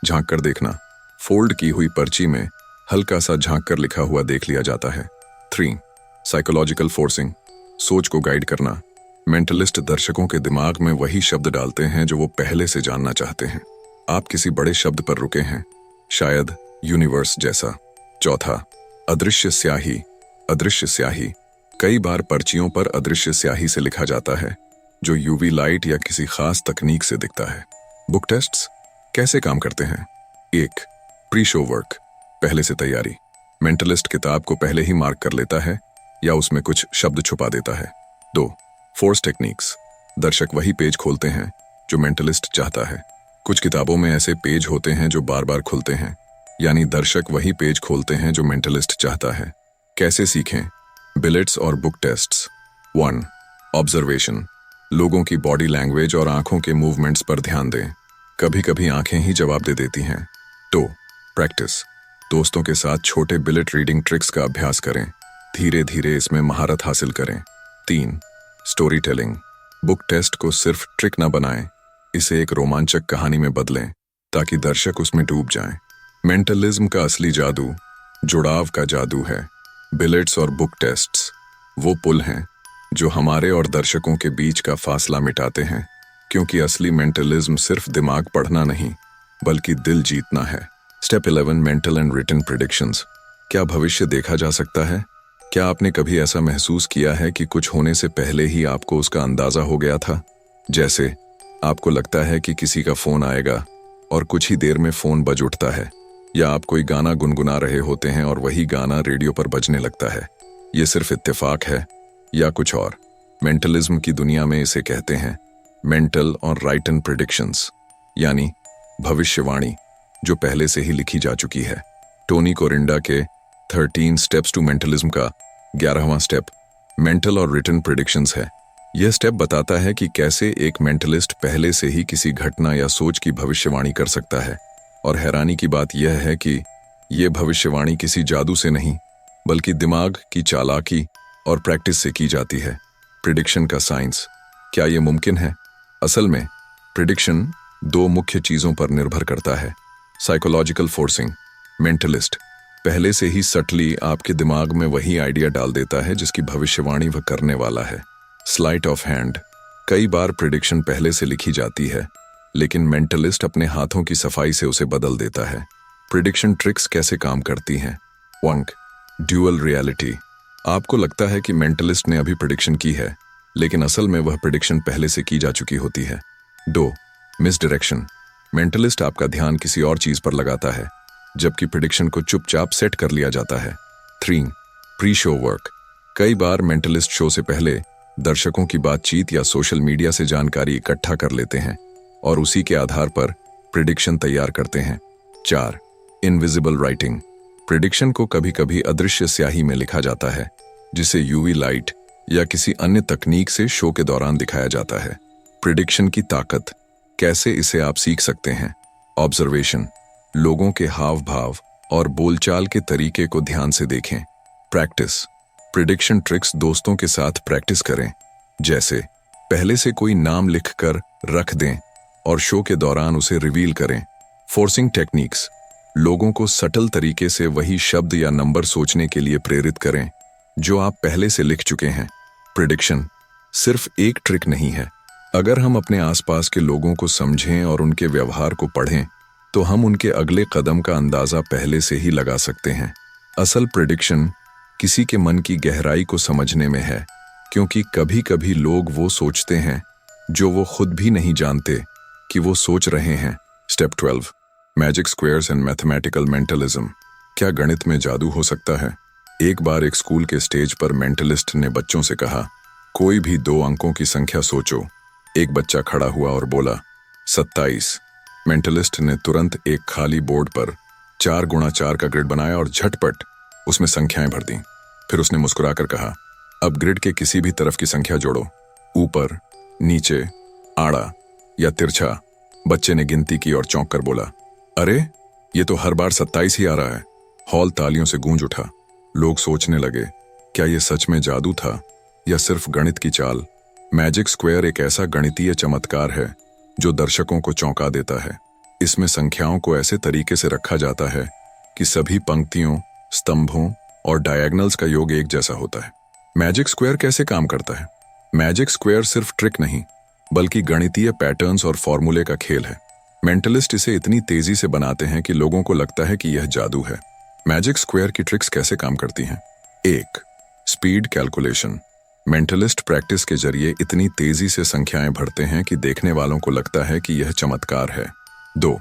झांक कर देखना। फोल्ड की हुई पर्ची में हल्का सा झांक कर लिखा हुआ देख लिया जाता है। 3, साइकोलॉजिकल फोर्सिंग, सोच को गाइड करना। मेंटलिस्ट दर्शकों के दिमाग में वही शब्द डालते हैं जो वो पहले से जानना चाहते हैं। आप किसी बड़े शब्द पर रुके हैं, शायद यूनिवर्स जैसा। 4, अदृश्य स्याही, अदृश्य स्याही। कई बार पर्चियों पर अदृश्य स्याही से लिखा जाता है, जो यूवी लाइट या किसी खास तकनीक से दिखता है। बुक टेस्ट्स कैसे काम करते हैं? 1, प्री शो वर्क, पहले से तैयारी। मेंटलिस्ट किताब को पहले ही मार्क कर लेता है या उसमें कुछ शब्द छुपा देता है। 2, फोर्स टेक्निक्स, दर्शक वही पेज खोलते हैं जो मेंटलिस्ट चाहता है। कुछ किताबों में ऐसे पेज होते हैं जो बार बार खुलते हैं, यानी दर्शक वही पेज खोलते हैं जो मेंटलिस्ट चाहता है। कैसे सीखें? बिलेट्स और बुक टेस्ट्स। 1, ऑब्जर्वेशन, लोगों की बॉडी लैंग्वेज और आंखों के मूवमेंट्स पर ध्यान दें। कभी कभी आंखें ही जवाब दे देती हैं। 2, प्रैक्टिस, दोस्तों के साथ छोटे बिलेट रीडिंग ट्रिक्स का अभ्यास करें। धीरे धीरे इसमें महारत हासिल करें। 3, स्टोरी टेलिंग, बुक टेस्ट को सिर्फ ट्रिक न बनाएं, इसे एक रोमांचक कहानी में बदलें ताकि दर्शक उसमें डूब जाएं। मेंटलिज्म का असली जादू जुड़ाव का जादू है। बिलेट्स और बुक टेस्ट्स वो पुल हैं जो हमारे और दर्शकों के बीच का फासला मिटाते हैं, क्योंकि असली मेंटलिज्म सिर्फ दिमाग पढ़ना नहीं बल्कि दिल जीतना है। Step 11, mental and written predictions. क्या भविष्य देखा जा सकता है? क्या आपने कभी ऐसा महसूस किया है कि कुछ होने से पहले ही आपको उसका अंदाजा हो गया था? जैसे आपको लगता है कि किसी का फोन आएगा और कुछ ही देर में फोन बज उठता है, या आप कोई गाना गुनगुना रहे होते हैं और वही गाना रेडियो पर बजने लगता है। ये सिर्फ इत्तेफाक है या कुछ और? मेंटलिज्म की दुनिया में इसे कहते हैं मेंटल और राइटन प्रेडिक्शंस, यानी भविष्यवाणी जो पहले से ही लिखी जा चुकी है। टोनी कोरिंडा के 13 स्टेप्स टू मेंटलिज्म का 11वां स्टेप मेंटल और रिटन प्रेडिक्शंस है। यह स्टेप बताता है कि कैसे एक मेंटलिस्ट पहले से ही किसी घटना या सोच की भविष्यवाणी कर सकता है। और हैरानी की बात यह है कि यह भविष्यवाणी किसी जादू से नहीं बल्कि दिमाग की चालाकी और प्रैक्टिस से की जाती है। प्रिडिक्शन का साइंस, क्या यह मुमकिन है? असल में प्रिडिक्शन 2 मुख्य चीजों पर निर्भर करता है। साइकोलॉजिकल फोर्सिंग, मेंटलिस्ट पहले से ही सटली आपके दिमाग में वही आइडिया डाल देता है जिसकी भविष्यवाणी वह करने वाला है। स्लाइट ऑफ हैंड, कई बार प्रिडिक्शन पहले से लिखी जाती है लेकिन मेंटलिस्ट अपने हाथों की सफाई से उसे बदल देता है। प्रिडिक्शन ट्रिक्स कैसे काम करती हैं? 1, ड्यूअल रियलिटी, आपको लगता है कि मेंटलिस्ट ने अभी प्रिडिक्शन की है लेकिन असल में वह प्रिडिक्शन पहले से की जा चुकी होती है। 2. मिसडायरेक्शन। मेंटलिस्ट आपका ध्यान किसी और चीज पर लगाता है, जबकि प्रिडिक्शन को चुपचाप सेट कर लिया जाता है। 3. Pre show work. कई बार मेंटलिस्ट शो से पहले दर्शकों की बातचीत या सोशल मीडिया से जानकारी इकट्ठा कर लेते हैं और उसी के आधार पर प्रिडिक्शन तैयार करते हैं। 4. Invisible writing. प्रिडिक्शन को कभी कभी अदृश्य स्याही में लिखा जाता है, जिसे यूवी लाइट या किसी अन्य तकनीक से शो के दौरान दिखाया जाता है। प्रिडिक्शन की ताकत, कैसे इसे आप सीख सकते हैं। ऑब्जर्वेशन। लोगों के हाव भाव और बोलचाल के तरीके को ध्यान से देखें। प्रैक्टिस। प्रिडिक्शन ट्रिक्स दोस्तों के साथ प्रैक्टिस करें, जैसे पहले से कोई नाम लिखकर रख दें और शो के दौरान उसे रिवील करें। Forcing techniques. लोगों को सटल तरीके से वही शब्द या नंबर सोचने के लिए प्रेरित करें जो आप पहले से लिख चुके हैं। प्रिडिक्शन सिर्फ एक ट्रिक नहीं है। अगर हम अपने आसपास के लोगों को समझें और उनके व्यवहार को पढ़ें, तो हम उनके अगले कदम का अंदाजा पहले से ही लगा सकते हैं। असल प्रिडिक्शन किसी के मन की गहराई को समझने में है, क्योंकि कभी कभी लोग वो सोचते हैं जो वो खुद भी नहीं जानते कि वो सोच रहे हैं। Step 12. Magic squares and mathematical mentalism. क्या गणित में जादू हो सकता है? एक बार एक स्कूल के स्टेज पर मेंटलिस्ट ने बच्चों से कहा, कोई भी 2 अंकों की संख्या सोचो। एक बच्चा खड़ा हुआ और बोला, 27। मेंटलिस्ट ने तुरंत एक खाली बोर्ड पर 4 गुणा 4 का ग्रिड बनाया और झटपट उसमें संख्याएं भर दी। फिर उसने मुस्कुराकर कहा, अब ग्रिड के किसी भी तरफ की संख्या जोड़ो, ऊपर, नीचे, आड़ा या तिरछा। बच्चे ने गिनती की और चौंक कर बोला, अरे ये तो हर बार 27 ही आ रहा है। हॉल तालियों से गूंज उठा। लोग सोचने लगे, क्या ये सच में जादू था या सिर्फ गणित की चाल? मैजिक स्क्वायर एक ऐसा गणितीय चमत्कार है जो दर्शकों को चौंका देता है। इसमें संख्याओं को ऐसे तरीके से रखा जाता है कि सभी पंक्तियों, स्तंभों और डायगोनल्स का योग एक जैसा होता है। मैजिक स्क्वायर कैसे काम करता है? मैजिक स्क्वायर सिर्फ ट्रिक नहीं, बल्कि गणितीय पैटर्न्स और फॉर्मूले का खेल है। मेंटलिस्ट इसे इतनी तेजी से बनाते हैं कि लोगों को लगता है कि यह जादू है। मैजिक स्क्वायर की ट्रिक्स कैसे काम करती हैं? 1. Speed calculation. मेंटलिस्ट प्रैक्टिस के जरिए इतनी तेजी से संख्याएं भरते हैं कि देखने वालों को लगता है कि यह चमत्कार है। 2.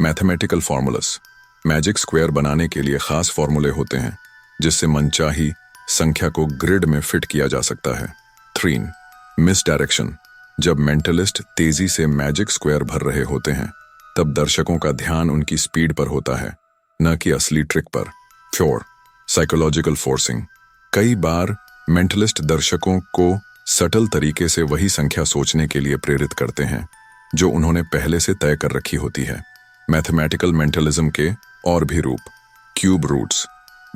Mathematical formulas. मैजिक स्क्वायर बनाने के लिए खास फॉर्मूले होते हैं, जिससे मनचाही संख्या को ग्रिड में फिट किया जा सकता है। 3. मिसडायरेक्शन। जब मेंटलिस्ट तेजी से मैजिक स्क्वायर भर रहे होते हैं, तब दर्शकों का ध्यान उनकी स्पीड पर होता है, न कि असली ट्रिक पर। 4. Psychological forcing. कई बार मेंटलिस्ट दर्शकों को सटल तरीके से वही संख्या सोचने के लिए प्रेरित करते हैं जो उन्होंने पहले से तय कर रखी होती है। मैथमेटिकल मेंटलिज्म के और भी रूप। Cube roots.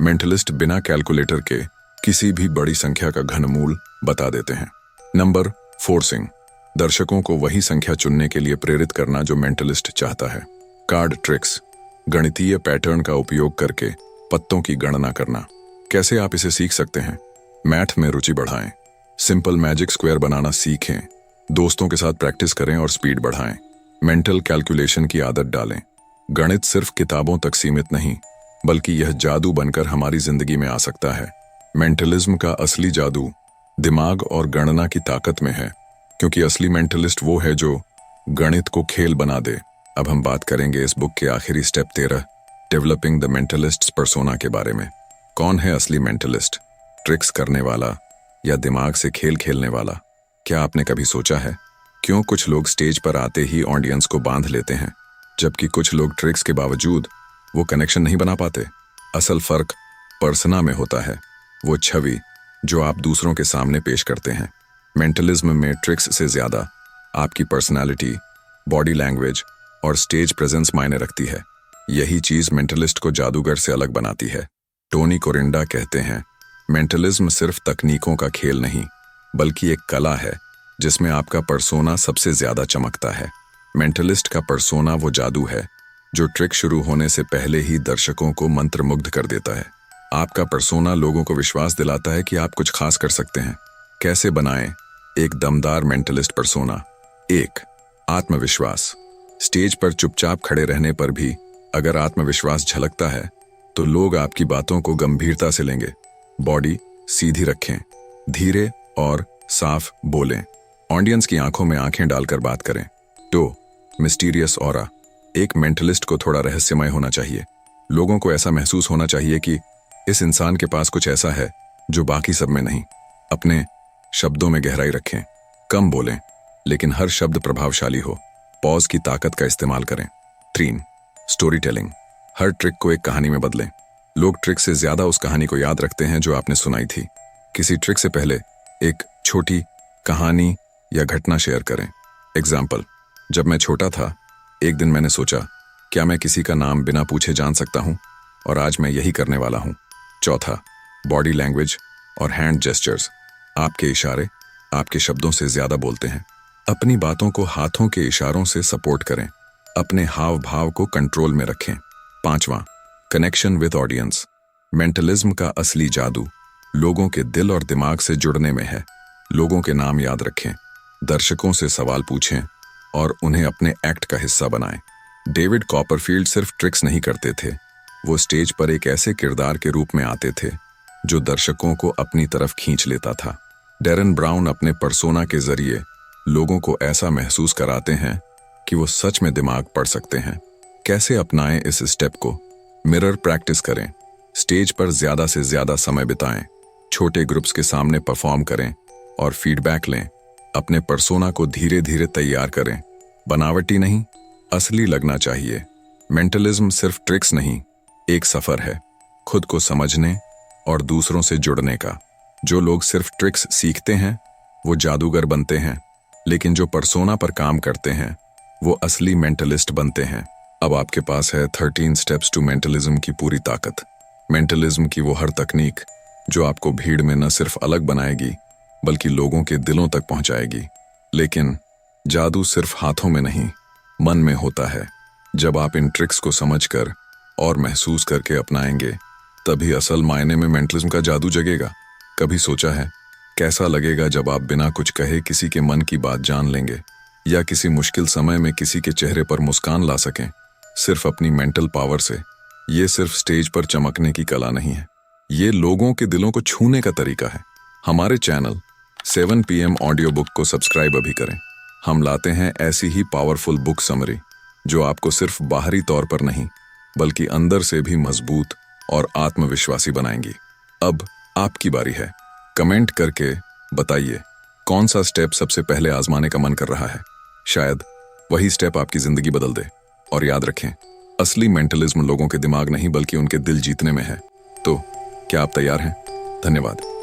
मेंटलिस्ट बिना कैलकुलेटर के किसी भी बड़ी संख्या का घनमूल बता देते हैं। Number forcing. दर्शकों को वही संख्या चुनने के लिए प्रेरित करना जो मेंटलिस्ट चाहता है। Card tricks. गणितीय पैटर्न का उपयोग करके पत्तों की गणना करना। कैसे आप इसे सीख सकते हैं? मैथ में रुचि बढ़ाएं। सिंपल मैजिक स्क्वायर बनाना सीखें। दोस्तों के साथ प्रैक्टिस करें और स्पीड बढ़ाएं। मेंटल कैलकुलेशन की आदत डालें। गणित सिर्फ किताबों तक सीमित नहीं, बल्कि यह जादू बनकर हमारी जिंदगी में आ सकता है। मेंटलिज्म का असली जादू दिमाग और गणना की ताकत में है, क्योंकि असली मेंटलिस्ट वो है जो गणित को खेल बना दे। अब हम बात करेंगे इस बुक के आखिरी स्टेप 13, डेवलपिंग द मेंटलिस्ट्स पर्सोना के बारे में। कौन है असली मेंटलिस्ट? ट्रिक्स करने वाला या दिमाग से खेल खेलने वाला? क्या आपने कभी सोचा है क्यों कुछ लोग स्टेज पर आते ही ऑडियंस को बांध लेते हैं, जबकि कुछ लोग ट्रिक्स के बावजूद वो कनेक्शन नहीं बना पाते? असल फर्क पर्सना में होता है, वो छवि जो आप दूसरों के सामने पेश करते हैं। मेंटलिज्म में ट्रिक्स से ज्यादा आपकी पर्सनालिटी, बॉडी लैंग्वेज और स्टेज प्रेजेंस मायने रखती है। यही चीज मेंटलिस्ट को जादूगर से अलग बनाती है। टोनी कोरिंडा कहते हैं, मेंटलिज्म सिर्फ तकनीकों का खेल नहीं, बल्कि एक कला है जिसमें आपका पर्सोना सबसे ज्यादा चमकता है। मेंटलिस्ट का पर्सोना वो जादू है जो ट्रिक शुरू होने से पहले ही दर्शकों को मंत्रमुग्ध कर देता है। आपका पर्सोना लोगों को विश्वास दिलाता है कि आप कुछ खास कर सकते हैं। कैसे बनाएं एक दमदार मेंटलिस्ट पर्सोना? 1. आत्मविश्वास। स्टेज पर चुपचाप खड़े रहने पर भी अगर आत्मविश्वास झलकता है तो लोग आपकी बातों को गंभीरता से लेंगे। बॉडी सीधी रखें, धीरे और साफ बोलें, ऑडियंस की आंखों में आंखें डालकर बात करें। 2. Mysterious aura. एक मेंटलिस्ट को थोड़ा रहस्यमय होना चाहिए। लोगों को ऐसा महसूस होना चाहिए कि इस इंसान के पास कुछ ऐसा है जो बाकी सब में नहीं। अपने शब्दों में गहराई रखें, कम बोलें, लेकिन हर शब्द प्रभावशाली हो। पॉज की ताकत का इस्तेमाल करें। 3. Story telling. हर ट्रिक को एक कहानी में बदलें। लोग ट्रिक से ज्यादा उस कहानी को याद रखते हैं जो आपने सुनाई थी। किसी ट्रिक से पहले एक छोटी कहानी या घटना शेयर करें। एग्जाम्पल, जब मैं छोटा था, एक दिन मैंने सोचा, क्या मैं किसी का नाम बिना पूछे जान सकता हूं? और आज मैं यही करने वाला हूं। 4. बॉडी लैंग्वेज और हैंड जेस्चर्स। आपके इशारे आपके शब्दों से ज्यादा बोलते हैं। अपनी बातों को हाथों के इशारों से सपोर्ट करें। अपने हाव भाव को कंट्रोल में रखें। 5. Connection with audience. मेंटलिज्म का असली जादू लोगों के दिल और दिमाग से जुड़ने में है। लोगों के नाम याद रखें, दर्शकों से सवाल पूछें और उन्हें अपने एक्ट का हिस्सा बनाएं। डेविड कॉपरफील्ड सिर्फ ट्रिक्स नहीं करते थे, वो स्टेज पर एक ऐसे किरदार के रूप में आते थे जो दर्शकों को अपनी तरफ खींच लेता था। डैरन ब्राउन अपने पर्सोना के जरिए लोगों को ऐसा महसूस कराते हैं कि वो सच में दिमाग पढ़ सकते हैं। कैसे अपनाएं इस स्टेप को? मिरर प्रैक्टिस करें, स्टेज पर ज्यादा से ज्यादा समय बिताएं, छोटे ग्रुप्स के सामने परफॉर्म करें और फीडबैक लें। अपने पर्सोना को धीरे धीरे तैयार करें। बनावटी नहीं, असली लगना चाहिए। मेंटलिज्म सिर्फ ट्रिक्स नहीं, एक सफर है खुद को समझने और दूसरों से जुड़ने का। जो लोग सिर्फ ट्रिक्स सीखते हैं वो जादूगर बनते हैं, लेकिन जो पर्सोना पर काम करते हैं वो असली मेंटलिस्ट बनते हैं। अब आपके पास है 13 स्टेप्स टू मेंटलिज्म की पूरी ताकत। मेंटलिज्म की वो हर तकनीक जो आपको भीड़ में न सिर्फ अलग बनाएगी बल्कि लोगों के दिलों तक पहुंचाएगी। लेकिन जादू सिर्फ हाथों में नहीं, मन में होता है। जब आप इन ट्रिक्स को समझकर और महसूस करके अपनाएंगे, तभी असल मायने में मेंटलिज्म का जादू जगेगा। कभी सोचा है कैसा लगेगा जब आप बिना कुछ कहे किसी के मन की बात जान लेंगे, या किसी मुश्किल समय में किसी के चेहरे पर मुस्कान ला सकें सिर्फ अपनी मेंटल पावर से? ये सिर्फ स्टेज पर चमकने की कला नहीं है, ये लोगों के दिलों को छूने का तरीका है। हमारे चैनल 7 PM ऑडियो बुक को सब्सक्राइब अभी करें। हम लाते हैं ऐसी ही पावरफुल बुक समरी जो आपको सिर्फ बाहरी तौर पर नहीं बल्कि अंदर से भी मजबूत और आत्मविश्वासी बनाएंगी। अब आपकी बारी है। कमेंट करके बताइए कौन सा स्टेप सबसे पहले आजमाने का मन कर रहा है। शायद वही स्टेप आपकी जिंदगी बदल दे। और याद रखें, असली मेंटलिज्म लोगों के दिमाग नहीं बल्कि उनके दिल जीतने में है। तो क्या आप तैयार हैं? धन्यवाद।